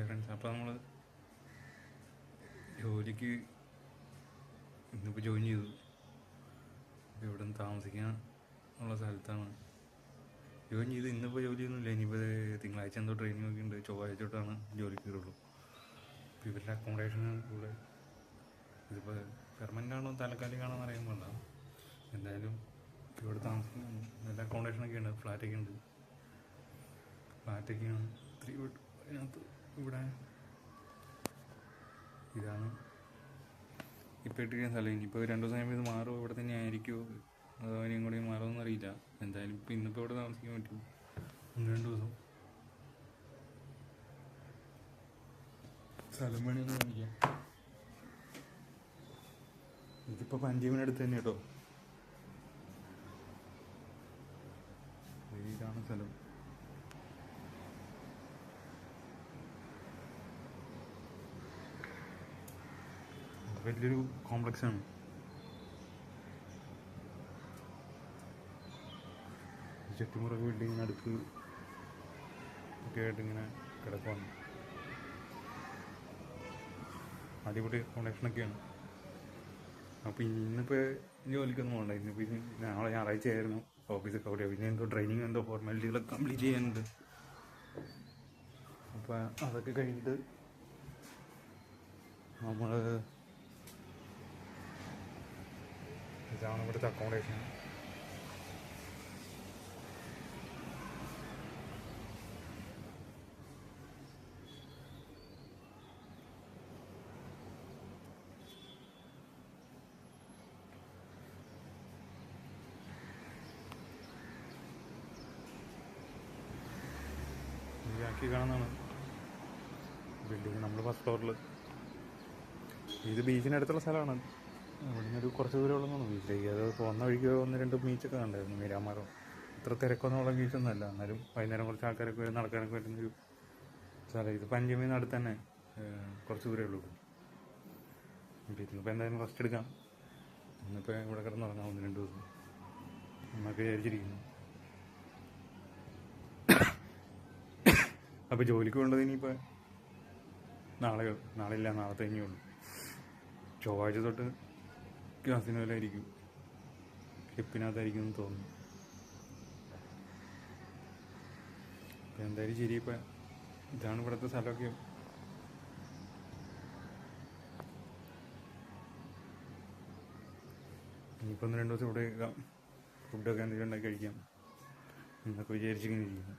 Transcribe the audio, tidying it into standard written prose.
Hi friends. അപ്പോൾ നമ്മൾ ജോലിക്ക് ഇന്നിപ്പോൾ ജോയിൻ ചെയ്തു. ഇവിടെ നിന്ന് താമസിക്കാൻ ഉള്ള സ്ഥലത്താണ് ജോയിൻ ചെയ്ത്. ഇന്നിപ്പോൾ ജോലിയൊന്നുമില്ല. ഇനിയിപ്പോൾ തിങ്കളാഴ്ച എന്തോ ട്രെയിനിങ് ഒക്കെ ഉണ്ട്. ചൊവ്വാഴ്ച തൊട്ടാണ് ജോലിക്ക് കയറുള്ളൂ. അപ്പോൾ ഇവരുടെ അക്കോമഡേഷൻ കൂടെ ഇതിപ്പോൾ പെർമനൻ്റ് ആണോ താൽക്കാലികമാണോ എന്ന് അറിയാൻ പാടില്ല. എന്തായാലും ഇവിടെ താമസിക്കാൻ നല്ല അക്കോമഡേഷനൊക്കെ ഉണ്ട്. ഫ്ലാറ്റൊക്കെ ഉണ്ട്. ഫ്ലാറ്റൊക്കെയാണ് 3 ബെഡ്. അതിനകത്ത് ഇവിടെ ഇതാണ് ഇപ്പോൾ ഇട്ടിരിക്കുന്ന സ്ഥലം. ഇനിയിപ്പോൾ 2 ദിവസം കഴിയുമ്പോൾ ഇത് മാറുമോ, ഇവിടെ തന്നെ ആയിരിക്കുമോ, അതോ ഇനിയും കൂടി മാറുമെന്ന് അറിയില്ല. എന്തായാലും ഇപ്പോൾ ഇന്നിപ്പോൾ ഇവിടെ താമസിക്കാൻ പറ്റും 1-2 ദിവസം. സ്ഥലം വേണമെന്ന് കാണിക്കാം. ഇതിപ്പോൾ പഞ്ചീവനടുത്ത് തന്നെ കേട്ടോ. ഇതാണ് സ്ഥലം. വലിയൊരു കോംപ്ലക്സാണ്. ചുറ്റുമുറ ബിൽഡിങ്ങിനടുത്ത് ഒക്കെ ആയിട്ട് ഇങ്ങനെ കിടക്കുകയാണ്. അടിപൊളി അക്കോമഡേഷനൊക്കെയാണ്. അപ്പോൾ ഇന്നിപ്പോൾ ജോലിക്കൊന്നും പോകണ്ട. ഇന്നിപ്പോൾ നാളെ ഞായറാഴ്ച ആയിരുന്നു. ഓഫീസൊക്കെ അവിടെ. പിന്നെ എന്തോ ട്രെയിനിങ് എന്തോ ഫോർമാലിറ്റികളൊക്കെ കംപ്ലീറ്റ് ചെയ്യാനുണ്ട്. അപ്പോൾ അതൊക്കെ കഴിഞ്ഞിട്ട് നമ്മൾ ഇതാണ് ഇവിടുത്തെ അക്കോമഡേഷൻ. ബാക്കി കാണുന്നതാണ് ബിൽഡിങ്. നമ്മൾ ഫസ്റ്റ് ഫ്ലോറിൽ. ഇത് ബീച്ചിനടുത്തുള്ള സ്ഥലമാണ്. ഇവിടെ നിന്നൊരു കുറച്ച് ദൂരമുള്ളതാണ് ബീച്ചിലേക്ക്. അത് പോകുന്ന വഴിക്ക് 1-2 ബീച്ചൊക്കെ കണ്ടായിരുന്നു. മീരാമാറോ ഇത്ര തിരക്കൊന്നുള്ള ബീച്ചൊന്നുമല്ല. എന്നാലും വൈകുന്നേരം കുറച്ച് ആൾക്കാരൊക്കെ വരും, നടക്കാനൊക്കെ പറ്റുന്നൊരു സ്ഥലം. ഇത് പഞ്ചമിന്ന് അടുത്ത് തന്നെ, കുറച്ച് ദൂരമേ ഉള്ളൂ. ഇന്നിപ്പോൾ എന്തായാലും റെസ്റ്റ് എടുക്കാം. ഇന്നിപ്പോൾ ഇവിടെ കിടന്നുറങ്ങാം 1-2 ദിവസം എന്നൊക്കെ വിചാരിച്ചിരിക്കുന്നു. അപ്പോൾ ജോലിക്ക് കൊണ്ടത് ഇനിയിപ്പോൾ നാളെ ഇല്ല, നാളത്തെ ഇനിയുള്ളൂ. ചൊവ്വാഴ്ച തൊട്ട് ക്ലാസ്സിനോലായിരിക്കും, ഷിപ്പിനകത്തായിരിക്കും എന്ന് തോന്നുന്നു. അപ്പോൾ എന്തായാലും ശരി. ഇപ്പം ഇതാണ് ഇവിടുത്തെ സ്ഥലമൊക്കെ. ഇനിയിപ്പോൾ 1-2 ദിവസം ഇവിടെ ഫുഡൊക്കെ എന്തെങ്കിലും ഉണ്ടാക്കി കഴിക്കാം എന്നൊക്കെ വിചാരിച്ചിങ്ങനെ ഇരിക്കുന്നു.